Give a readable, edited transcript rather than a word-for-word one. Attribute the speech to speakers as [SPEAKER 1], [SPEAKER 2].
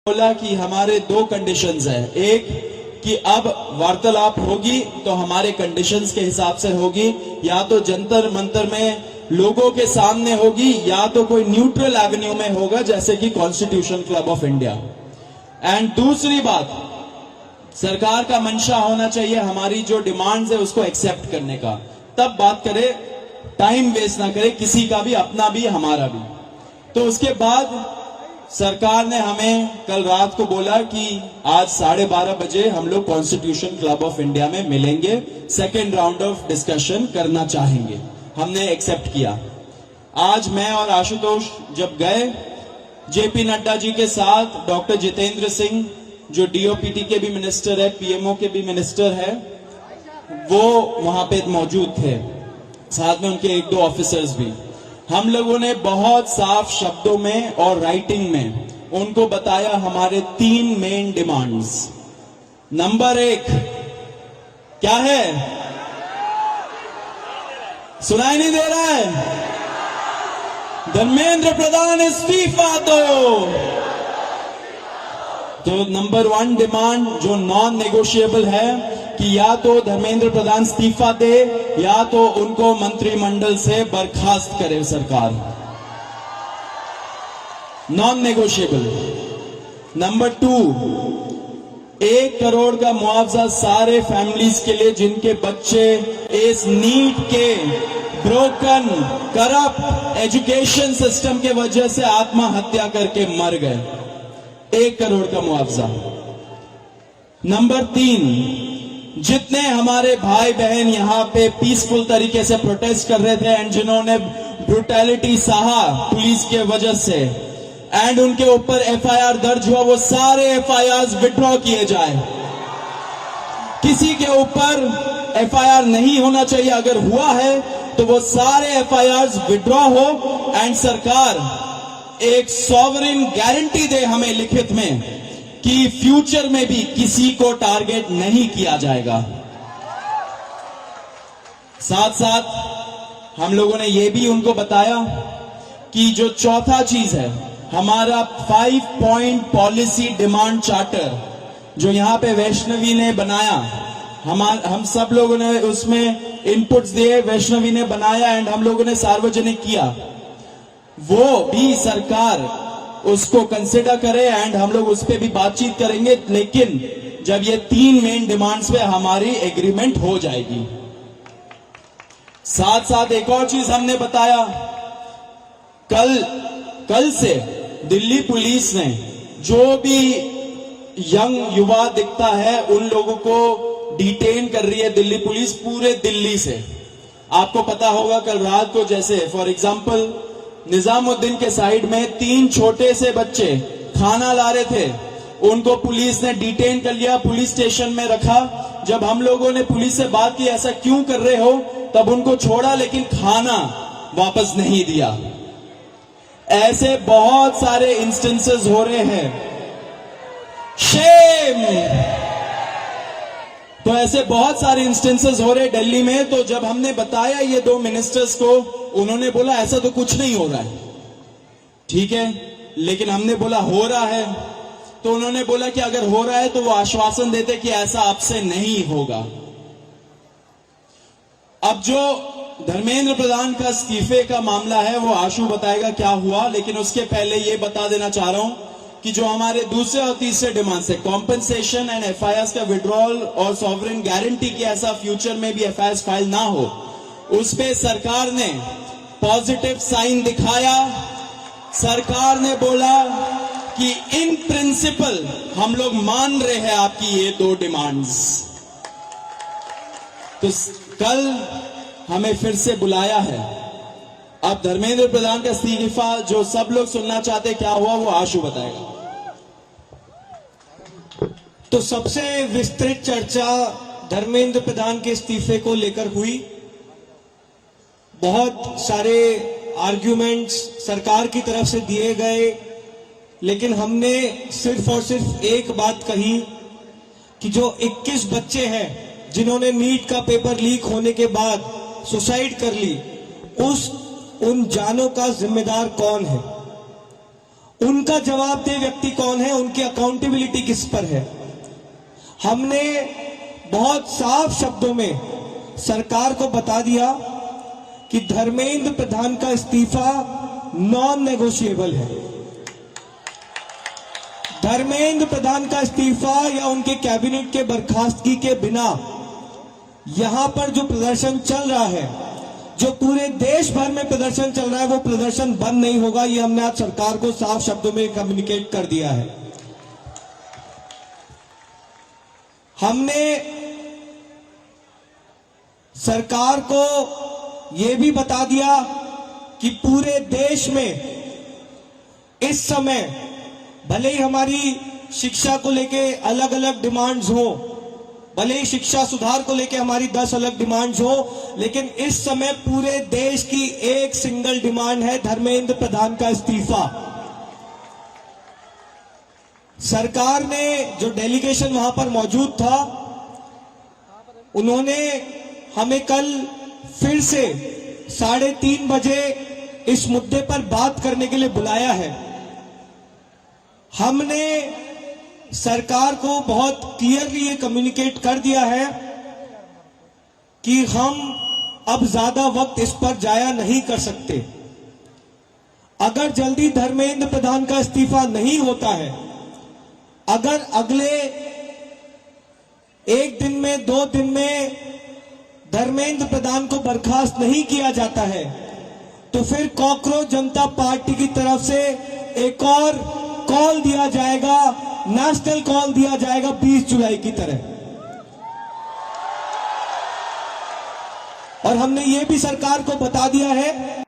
[SPEAKER 1] बोला कि हमारे दो कंडीशंस हैं। एक कि अब वार्तालाप होगी तो हमारे कंडीशंस के हिसाब से होगी, या तो जंतर मंतर में लोगों के सामने होगी या तो कोई न्यूट्रल एवेन्यू में होगा जैसे कि constitution club of India. And दूसरी बात, सरकार का मंशा होना चाहिए हमारी जो डिमांड्स है उसको एक्सेप्ट करने का, तब बात करे, टाइम वेस्ट ना करे किसी का भी, अपना भी हमारा भी। तो उसके बाद सरकार ने हमें कल रात को बोला कि आज 12:30 बजे हम लोग कॉन्स्टिट्यूशन क्लब ऑफ इंडिया में मिलेंगे, सेकेंड राउंड ऑफ डिस्कशन करना चाहेंगे। हमने एक्सेप्ट किया। आज मैं और आशुतोष जब गए, जेपी नड्डा जी के साथ डॉक्टर जितेंद्र सिंह जो डीओपीटी के भी मिनिस्टर है, पीएमओ के भी मिनिस्टर है, वो वहां पे मौजूद थे, साथ में उनके एक दो ऑफिसर्स भी। हम लोगों ने बहुत साफ शब्दों में और राइटिंग में उनको बताया हमारे 3 मेन डिमांड्स। नंबर 1 क्या है? सुनाई नहीं दे रहा है? धर्मेंद्र प्रधान इस्तीफा दो। तो नंबर 1 डिमांड जो नॉन नेगोशिएबल है कि या तो धर्मेंद्र प्रधान इस्तीफा दे या तो उनको मंत्रिमंडल से बर्खास्त करे सरकार, नॉन नेगोशिएबल। नंबर 2, 1 करोड़ का मुआवजा सारे फैमिलीज के लिए जिनके बच्चे इस नीट के ब्रोकन करप्ट एजुकेशन सिस्टम के वजह से आत्महत्या करके मर गए, 1 करोड़ का मुआवजा। नंबर 3, जितने हमारे भाई बहन यहां पे पीसफुल तरीके से प्रोटेस्ट कर रहे थे एंड जिन्होंने ब्रूटैलिटी सहा पुलिस के वजह से एंड उनके ऊपर एफआईआर दर्ज हुआ, वो सारे एफआईआर विड्रॉ किए जाए। किसी के ऊपर एफआईआर नहीं होना चाहिए, अगर हुआ है तो वो सारे एफआईआर विड्रॉ हो एंड सरकार एक सॉवरेन गारंटी दे हमें लिखित में कि फ्यूचर में भी किसी को टारगेट नहीं किया जाएगा। साथ साथ हम लोगों ने यह भी उनको बताया कि जो चौथा चीज है हमारा 5 पॉइंट पॉलिसी डिमांड चार्टर जो यहां पे वैष्णवी ने बनाया, हम सब लोगों ने उसमें इनपुट्स दिए, वैष्णवी ने बनाया एंड हम लोगों ने सार्वजनिक किया, वो भी सरकार उसको कंसिडर करे एंड हम लोग उस पर भी बातचीत करेंगे, लेकिन जब ये 3 मेन डिमांड्स पे हमारी एग्रीमेंट हो जाएगी। साथ साथ एक और चीज हमने बताया, कल से दिल्ली पुलिस ने जो भी यंग युवा दिखता है उन लोगों को डिटेन कर रही है दिल्ली पुलिस पूरे दिल्ली से। आपको पता होगा कल रात को जैसे फॉर एग्जांपल निजामुद्दीन के साइड में 3 छोटे से बच्चे खाना ला रहे थे, उनको पुलिस ने डिटेन कर लिया, पुलिस स्टेशन में रखा। जब हम लोगों ने पुलिस से बात की ऐसा क्यों कर रहे हो, तब उनको छोड़ा लेकिन खाना वापस नहीं दिया। ऐसे बहुत सारे इंस्टेंसेस हो रहे हैं, शेम। तो ऐसे बहुत सारे इंस्टेंसेस हो रहे दिल्ली में। तो जब हमने बताया ये 2 मिनिस्टर्स को, उन्होंने बोला ऐसा तो कुछ नहीं हो रहा है। ठीक है, लेकिन हमने बोला हो रहा है, तो उन्होंने बोला कि अगर हो रहा है तो वो आश्वासन देते कि ऐसा अब से नहीं होगा। अब जो धर्मेंद्र प्रधान का इस्तीफे का मामला है वो आशु बताएगा क्या हुआ, लेकिन उसके पहले ये बता देना चाह रहा हूं कि जो हमारे दूसरे और तीसरे डिमांड्स है, कॉम्पेंसेशन एंड एफआईआर का विड्रॉल और सॉवरेन गारंटी की ऐसा फ्यूचर में भी एफआईआर फाइल ना हो, उस पे सरकार ने पॉजिटिव साइन दिखाया। सरकार ने बोला कि इन प्रिंसिपल हम लोग मान रहे हैं आपकी ये 2 डिमांड्स। तो कल हमें फिर से बुलाया है। अब धर्मेंद्र प्रधान का इस्तीफा जो सब लोग सुनना चाहते क्या हुआ वो आशु बताएगा।
[SPEAKER 2] तो सबसे विस्तृत चर्चा धर्मेंद्र प्रधान के इस्तीफे को लेकर हुई। बहुत सारे आर्ग्यूमेंट्स सरकार की तरफ से दिए गए, लेकिन हमने सिर्फ और सिर्फ एक बात कही कि जो 21 बच्चे हैं जिन्होंने नीट का पेपर लीक होने के बाद सुसाइड कर ली, उन जानों का जिम्मेदार कौन है। उनका जवाबदेह व्यक्ति कौन है, उनकी अकाउंटेबिलिटी किस पर है। हमने बहुत साफ शब्दों में सरकार को बता दिया कि धर्मेंद्र प्रधान का इस्तीफा नॉन नेगोशिएबल है। धर्मेंद्र प्रधान का इस्तीफा या उनके कैबिनेट के बर्खास्तगी के बिना यहां पर जो प्रदर्शन चल रहा है, जो पूरे देश भर में प्रदर्शन चल रहा है, वो प्रदर्शन बंद नहीं होगा। ये हमने आज सरकार को साफ शब्दों में कम्युनिकेट कर दिया है। हमने सरकार को यह भी बता दिया कि पूरे देश में इस समय भले ही हमारी शिक्षा को लेके अलग अलग डिमांड्स हो, भले ही शिक्षा सुधार को लेके हमारी 10 अलग डिमांड्स हो, लेकिन इस समय पूरे देश की एक सिंगल डिमांड है, धर्मेंद्र प्रधान का इस्तीफा। सरकार ने जो डेलीगेशन वहां पर मौजूद था, उन्होंने हमें कल फिर से 3:30 बजे इस मुद्दे पर बात करने के लिए बुलाया है। हमने सरकार को बहुत क्लियरली ये कम्युनिकेट कर दिया है कि हम अब ज्यादा वक्त इस पर जाया नहीं कर सकते। अगर जल्दी धर्मेंद्र प्रधान का इस्तीफा नहीं होता है, अगर अगले 1 दिन में 2 दिन में धर्मेंद्र प्रधान को बर्खास्त नहीं किया जाता है, तो फिर कॉकरोच जनता पार्टी की तरफ से एक और कॉल दिया जाएगा, नेशनल कॉल दिया जाएगा 20 जुलाई की तरह। और हमने ये भी सरकार को बता दिया है